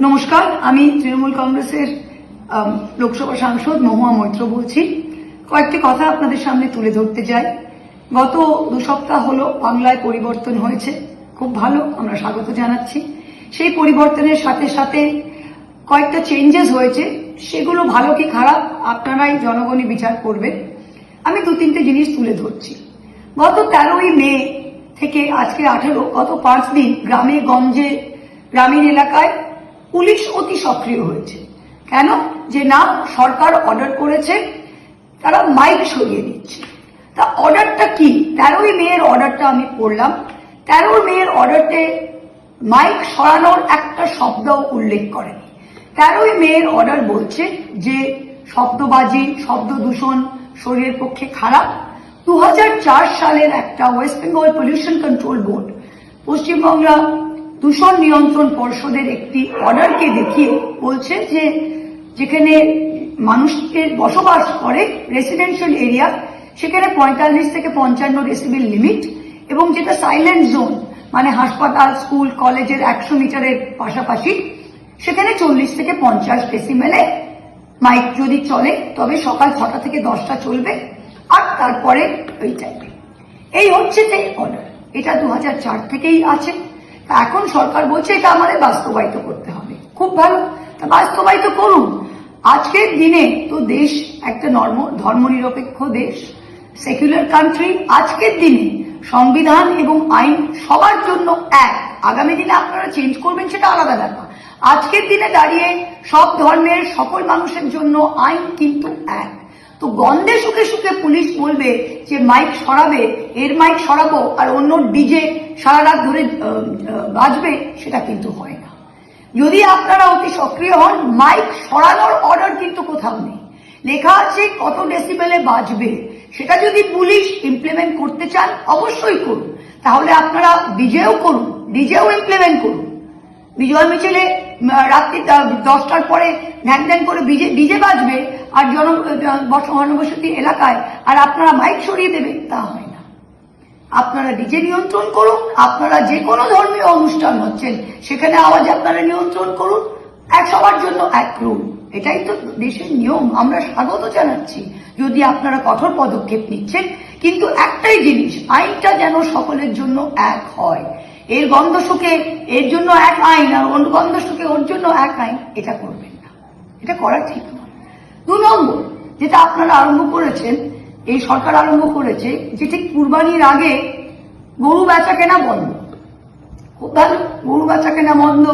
নমস্কার, আমি তৃণমূল কংগ্রেসের লোকসভা সাংসদ মহুয়া মৈত্র বলছি। কয়েকটি কথা আপনাদের সামনে তুলে ধরতে চাই। গত 2 সপ্তাহ হলো বাংলায় পরিবর্তন হয়েছে, খুব ভালো, আমরা স্বাগত জানাচ্ছি। সেই পরিবর্তনের সাথে সাথে কয়েকটা চেঞ্জেস হয়েছে, সেগুলো ভালো কি খারাপ আপনারাই জনগণই বিচার করবেন। আমি 2-3টে জিনিস তুলে ধরছি। গত 13ই মে থেকে আজকে 18, গত 5 দিন গ্রামে গঞ্জে গ্রামীণ এলাকায় পুলিশ অতি সক্রিয় হয়েছে। কেন? যে না, সরকার অর্ডার করেছে, তারা মাইক সরিয়ে দিচ্ছে। তা অর্ডারটা কি? 13ই মেয়ের অর্ডারটা আমি পড়লাম। 13 মেয়ের অর্ডারতে মাইক সরানোর একটা শব্দও উল্লেখ করেনি। 13ই মেয়ের অর্ডার বলছে যে শব্দবাজি, শব্দ দূষণ শরীরের পক্ষে খারাপ। 2004 সালের একটা West Bengal pollution control board, Paschimbangla দূষণ নিয়ন্ত্রণ পর্ষদের একটি অর্ডারকে দেখিয়ে বলছে যে যেখানে মানুষের বসবাস করে রেসিডেন্সিয়াল এরিয়া, সেখানে 45 থেকে 55 ডেসিবেল লিমিট, এবং যেটা সাইলেন্ট জোন মানে হাসপাতাল, স্কুল, কলেজের 100 মিটারের পাশাপাশি সেখানে 40 থেকে 50 ডেসিবেলে মাইক যদি চলে তবে সকাল 6টা থেকে 10টা চলবে, আর তারপরে ওই টাইমে। এই হচ্ছে সেই অর্ডার। এটা 2004 থেকেই আছে। এখন সরকার বলছে এটা আমাদের বাস্তবায়িত করতে হবে। খুব ভালো, তা বাস্তবায়িত করুন। আজকের দিনে তো দেশ একটা ধর্মনিরপেক্ষ দেশ, সেকুলার কান্ট্রি। আজকের দিনে সংবিধান এবং আইন সবার জন্য এক। আগামী দিনে আপনারা চেঞ্জ করবেন সেটা আলাদা ব্যাপার। আজকের দিনে দাঁড়িয়ে সব ধর্মের সকল মানুষের জন্য আইন কিন্তু এক। তো গন্ধে শুকে শুকে পুলিশ বলবে যে মাইক সরাবে, এর মাইক সরাবো, আর অন্য ডিজে সারা রাত ধরে বাজবে, সেটা কিন্তু হয় না। যদি আপনারা অতি সক্রিয় হন, মাইক সরানোর অর্ডার কিন্তু কোথাও নেই। লেখা আছে কত ডেসিবেলে বাজবে। সেটা যদি পুলিশ ইমপ্লিমেন্ট করতে চান অবশ্যই করুন। তাহলে আপনারা ডিজেও করুন, ডিজেও ইমপ্লিমেন্ট করুন। বিজয় মিছিলে রাত্রি 10টার পরে ঢ্যাং ঢ্যাং করে ডিজে বাজবে আর জনবসতি এলাকায়, আর আপনারা মাইক সরিয়ে দেবে, তা হয় না। আপনারা ডিজে নিয়ন্ত্রণ করুন। আপনারা যে কোনো ধর্মীয় অনুষ্ঠান হচ্ছেন সেখানে আওয়াজ আপনারা নিয়ন্ত্রণ করুন। সবার জন্য এক রুল, এটাই তো দেশের নিয়ম। আমরা স্বাগত জানাচ্ছি যদি আপনারা কঠোর পদক্ষেপ নিচ্ছেন, কিন্তু একটাই জিনিস, আইনটা যেন সকলের জন্য এক হয়। এর গন্ধ শুকে এর জন্য এক আইন, আর অন্য গন্ধ শুকে ওর জন্য এক আইন, এটা করবেন না। এটা করা ঠিক নয়। 2 নম্বর যেটা আপনারা আরম্ভ করেছেন, এই সরকার আরম্ভ করেছে যে ঠিক কুরবানির আগে গরু বেচা কেনা বন্ধ। খুব ভালো, গরু বেচা কেনা বন্ধ,